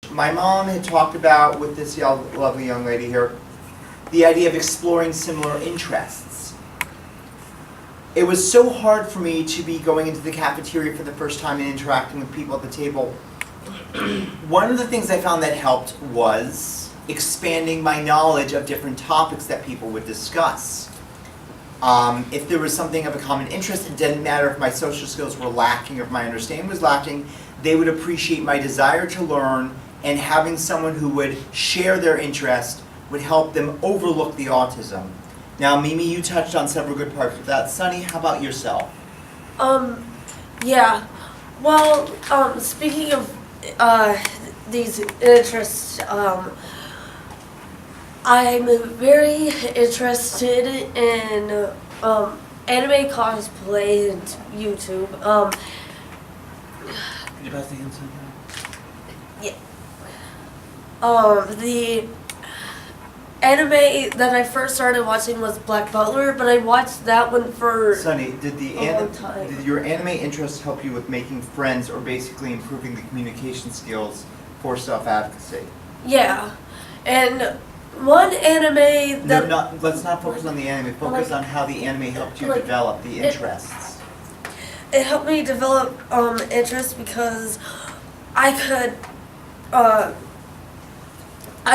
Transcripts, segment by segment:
My mom had talked about, with this lovely young lady here, the idea of exploring similar interests. It was so hard for me to be going into the cafeteria for the first time and interacting with people at the table. One of the things I found that helped was expanding my knowledge of different topics that people would discuss. If there was something of a common interest, it didn't matter if my social skills were lacking or if my understanding was lacking, they would appreciate my desire to learn, and having someone who would share their interest would help them overlook the autism. Now, Mimi, you touched on several good parts of that. Sunny, how about yourself? Yeah. Well, speaking of these interests, I'm very interested in anime cosplay and YouTube. Could you pass the hand sanitizer? The anime that I first started watching was Black Butler, but I watched that one for Sunny, did time. your anime interests help you with making friends or basically improving the communication skills for self-advocacy? Yeah. And one anime that Let's not focus on the anime. Focus on how the anime helped you develop the interests. it helped me develop interest because I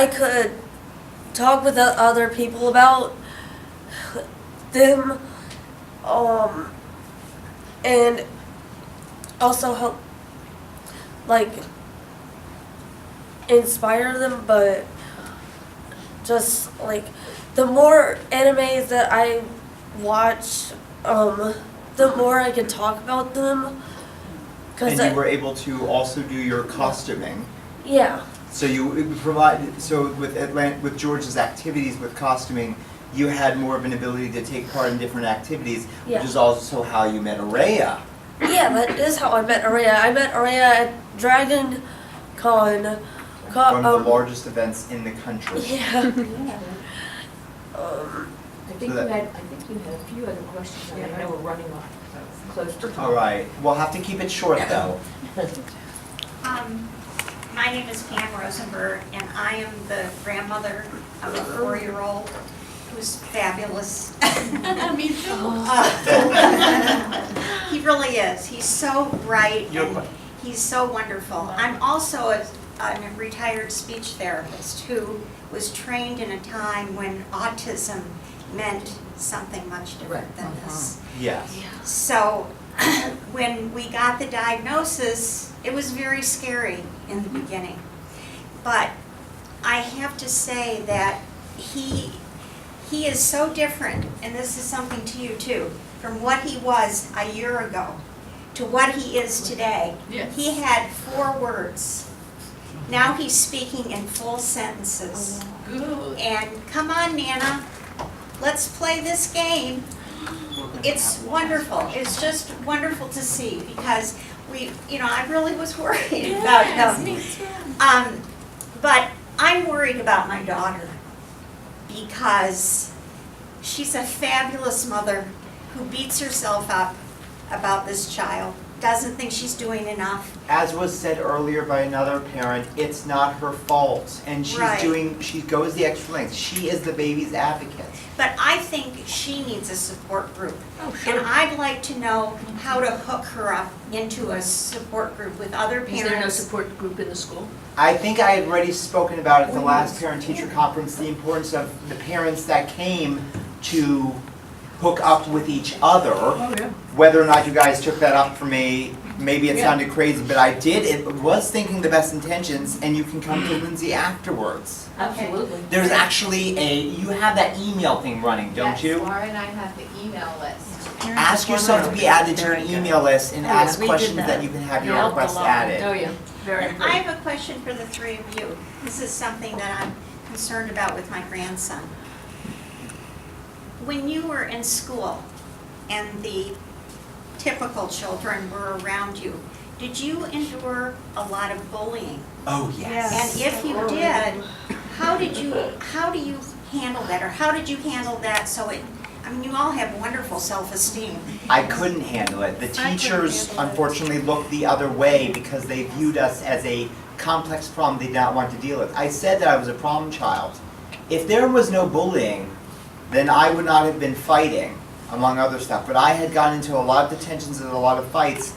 could talk with other people about them, and also help inspire them. But just the more animes that I watch, the more I can talk about them. And you were able to also do your costuming. Yeah. So with George's activities with costuming, you had more of an ability to take part in different activities, Yeah. which is also how you met Araya. Yeah, that is how I met Araya. I met Araya at Dragon Con. One of the largest events in the country. Yeah. I think you had a few other questions. I know we're running close to time. All right. We'll have to keep it short, though. My name is Pam Rosenberg, and I am the grandmother of a 4-year-old who's fabulous. Me too. He really is. He's so bright and he's so wonderful. I'm also a retired speech therapist who was trained in a time when autism meant something much different than this. Yes. So when we got the diagnosis, it was very scary in the beginning. But I have to say that he is so different, and this is something to you too, from what he was a year ago to what he is today. Yes. He had 4 words. Now he's speaking in full sentences. Good. And come on, Nana, let's play this game. It's wonderful. It's just wonderful to see because I really was worried about him. Me too. But I'm worried about my daughter because she's a fabulous mother who beats herself up about this child, doesn't think she's doing enough. As was said earlier by another parent, it's not her fault, and she goes the extra length. She is the baby's advocate. But I think she needs a support group. Oh, sure. And I'd like to know how to hook her up into a support group with other parents. Is there no support group in the school? I think I had already spoken about at the last parent-teacher conference the importance of the parents that came to hook up with each other. Oh, yeah. Whether or not you guys took that up for me, maybe it sounded crazy, but I did. It was thinking the best intentions, and you can come to Lindsay afterwards. Absolutely. There's actually you have that email thing running, don't Yes, you? Laura and I have the email list. Ask yourself to be added to an email list and ask we did questions that. that you can have your Helped a requests lot. added. Oh, yeah. Very And good. I have a question for the 3 of you. This is something that I'm concerned about with my grandson. When you were in school and the typical children were around you, did you endure a lot of bullying? Oh, yes. And if you did, how do you handle that? Or how did you handle that so you all have wonderful self-esteem. I couldn't handle it. The teachers unfortunately looked the other way because they viewed us as a complex problem they did not want to deal with. I said that I was a problem child. If there was no bullying, then I would not have been fighting, among other stuff. But I had gotten into a lot of detentions and a lot of fights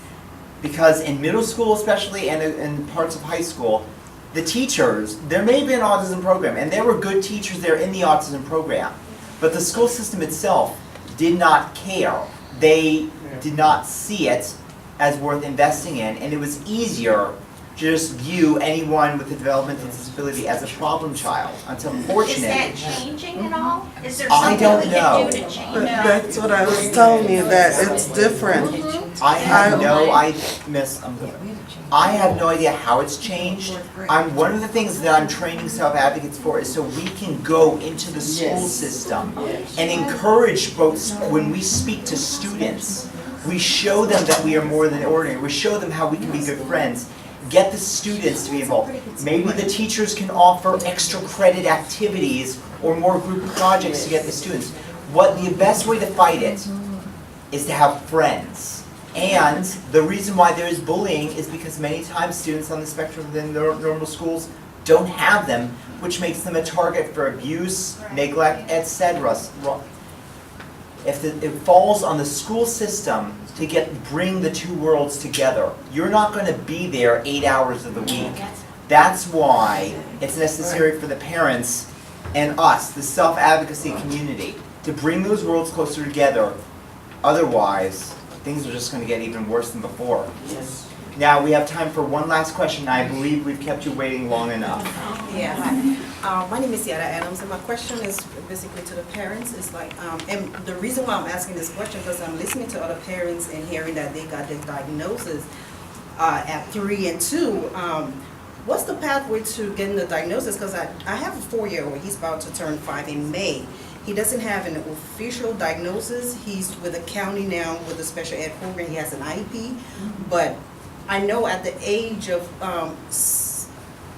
because in middle school especially and in parts of high school, the teachers, there may be an autism program, and there were good teachers there in the autism program, but the school system itself did not care. They did not see it as worth investing in, and it was easier to just view anyone with a developmental disability as a problem child until Is fortunately. that changing at all? Is there I something don't we can do know. to change But that? that's what I was telling you, that it's different. I have no I- I have no idea how it's changed. One of the things that I'm training self-advocates for is so we can go into the school system and encourage both, when we speak to students, we show them that we are more than ordinary. We show them how we can be good friends. Get the students to be involved. Maybe the teachers can offer extra credit activities or more group projects to get the students. The best way to fight it is to have friends. And the reason why there is bullying is because many times students on the spectrum within their normal schools don't have them, which makes them a target for abuse, neglect, etc. It falls on the school system to bring the two worlds together. You're not going to be there 8 hours of the week. That's why it's necessary for the parents and us, the self-advocacy community, to bring those worlds closer together. Otherwise, things are just going to get even worse than before. Yes. Now, we have time for one last question. I believe we've kept you waiting long enough. Yeah, hi. My name is Yada Adams, and my question is basically to the parents. It's like, and the reason why I'm asking this question because I'm listening to other parents and hearing that they got this diagnosis at 3 and 2. What's the pathway to getting the diagnosis? Because I have a 4-year-old. He's about to turn 5 in May. He doesn't have an official diagnosis. He's with the county now with a special ed program. He has an IEP, but I know at the age of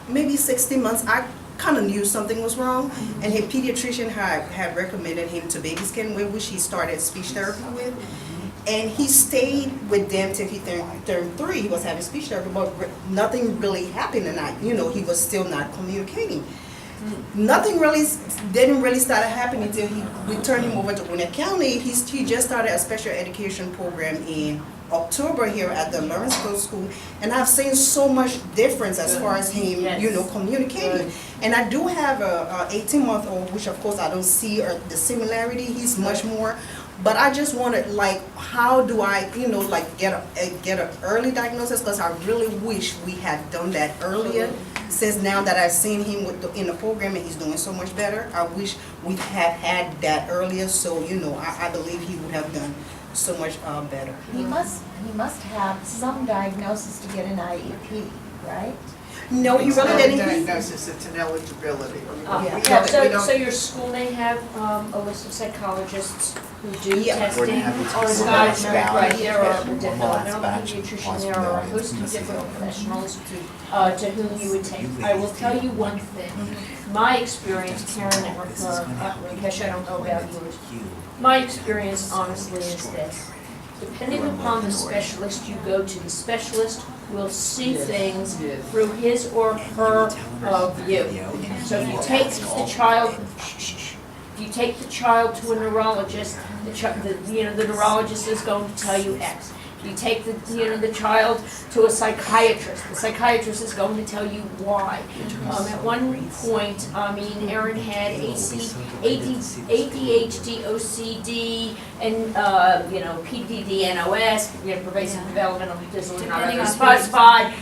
maybe 16 months, I kind of knew something was wrong, and his pediatrician had recommended him to baby scan, which he started speech therapy with, and he stayed with them till he turned 3. He was having speech therapy, but nothing really happened, and he was still not communicating. Nothing really didn't really start happening until we turned him over to Gwinnett County. He just started a special education program in October here at the Lawrence School, and I've seen so much difference as far as him, communicating. And I do have a 18-month-old, which of course I don't see the similarity. He's much more. But I just wanted, how do I, get an early diagnosis? Because I really wish we had done that earlier. Since now that I've seen him in the program and he's doing so much better, I wish we had that earlier. So I believe he would have done so much better. He must have some diagnosis to get an IEP, right? No, he It's really not a didn't. diagnosis, it's an eligibility. Yeah, so your school may have a list of psychologists who do Yeah. testing, We're gonna have to or talk a about guy, this right, balance. there are a One more developmental last batch. pediatrician, there are a host of different professionals to whom you would take. I will tell you one thing, my experience, Karen and Rakesh, I don't know about yours. My experience honestly is this. Depending upon the specialist you go to, the specialist will see things through his or her view. So if you take the child to a neurologist, the neurologist is going to tell you X. You take the child to a psychiatrist. The psychiatrist is going to tell you why. At one point, Erin had ADHD, OCD, and PDD, NOS, pervasive developmental disorder, SPI,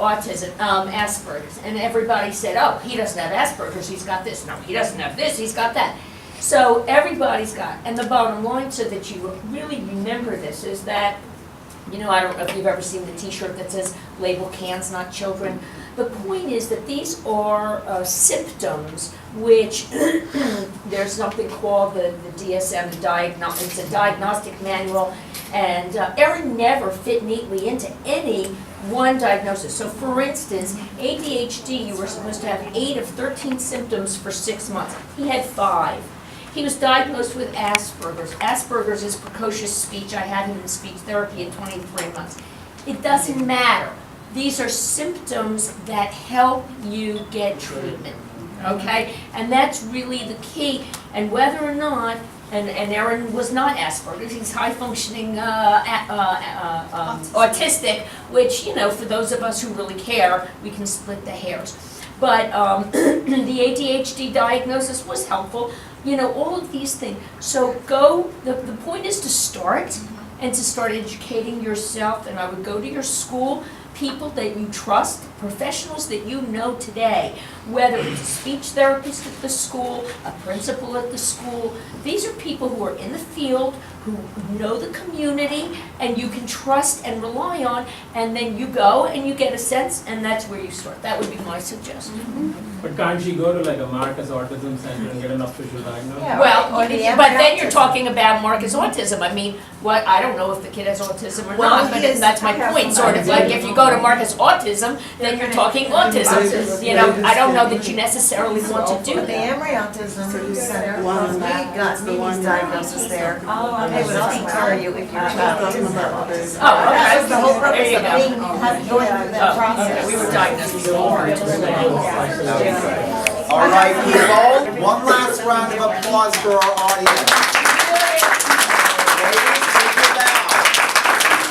autism, Asperger's, and everybody said, "Oh, he doesn't have Asperger's. He's got this. No, he doesn't have this. He's got that." So everybody's got. And the bottom line, so that you really remember this, is that. I don't know if you've ever seen the T-shirt that says "Label cans, not children." The point is that these are symptoms which there's something called the DSM, it's a diagnostic manual, and Erin never fit neatly into any one diagnosis. So for instance, ADHD, you were supposed to have 8 of 13 symptoms for 6 months. He had 5. He was diagnosed with Asperger's. Asperger's is precocious speech. I had him in speech therapy at 23 months. It doesn't matter. These are symptoms that help you get treatment, okay? And that's really the key, and whether or not, and Aaron was not Asperger's, he's high functioning autistic, which, you know, for those of us who really care, we can split the hairs. But the ADHD diagnosis was helpful, you know, all of these things. So the point is to start, and to start educating yourself, and I would go to your school, people that you trust, professionals that you know today, whether it's a speech therapist at the school, a principal at the school. These are people who are in the field, who know the community, and you can trust and rely on, and then you go and you get a sense, and that's where you start. That would be my suggestion. But can't she go to like a Marcus Autism Center and get an official diagnosis? Yeah. Well, Or the but then you're autism. talking about Marcus autism. I mean, what, I don't know if the kid has autism or Well, not, but he is- that's my point, sort of like if you go to Marcus autism, then you're talking autism. You know, I don't know that you necessarily want to do The that. Emory Autism Center, One, we got the one Mimi's that- diagnosis there. Oh, They would also tell you if you're about autism. Oh, okay. That was the whole purpose There you of go. being, going through that process. We were diagnosed before. All right, people, one last round of applause for our audience. Ladies, take your bow.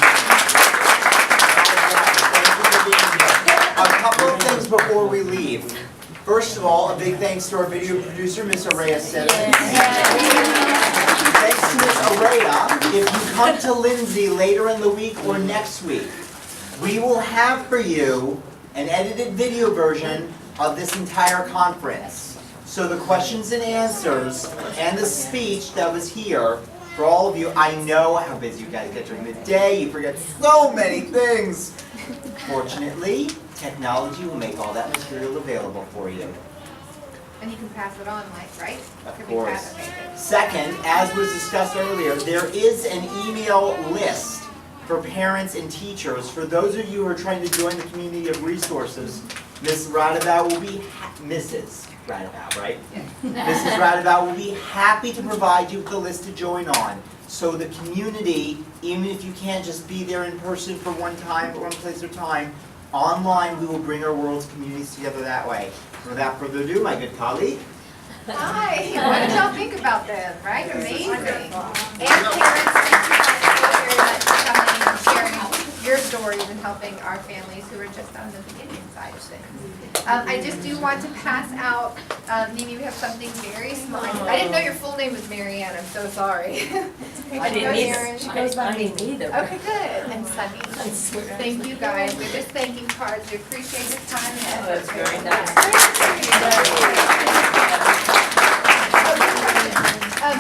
Thank you for being here. A couple of things before we leave. First of all, a big thanks to our video producer, Miss Araya Simmons. Thanks to Miss Araya. If you come to Lindsay later in the week or next week, we will have for you an edited video version of this entire conference. So the questions and answers and the speech that was here for all of you, I know how busy you guys get during the day, you forget so many things. Fortunately, technology will make all that material available for you. And you can pass it on, like, right? Of Can we course. pass it? Okay, good. Second, as was discussed earlier, there is an email list for parents and teachers. For those of you who are trying to join the community of resources, Ms. Radabow will be, Mrs. Radabow, right? Mrs. Radabow will be happy to provide you with a list to join on. So the community, even if you can't just be there in person for one place or time, online we will bring our world's communities together that way. Without further ado, my good colleague. Hi, what did y'all think about this, right? Amazing. And parents, thank you guys so very much for coming and sharing your stories and helping our families who are just on the beginning side of things. I just do want to pass out, Mimi, we have something very small. I didn't know your full name was Marianne, I'm so sorry. I didn't either. I didn't either. Okay, good. And Sunny. Thank you guys. We're just thanking cards. We appreciate your time and effort. That's very nice.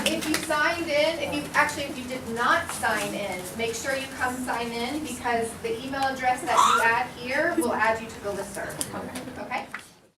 If you signed in, if you did not sign in, make sure you come sign in because the email address that you add here will add you to the listserv. Okay?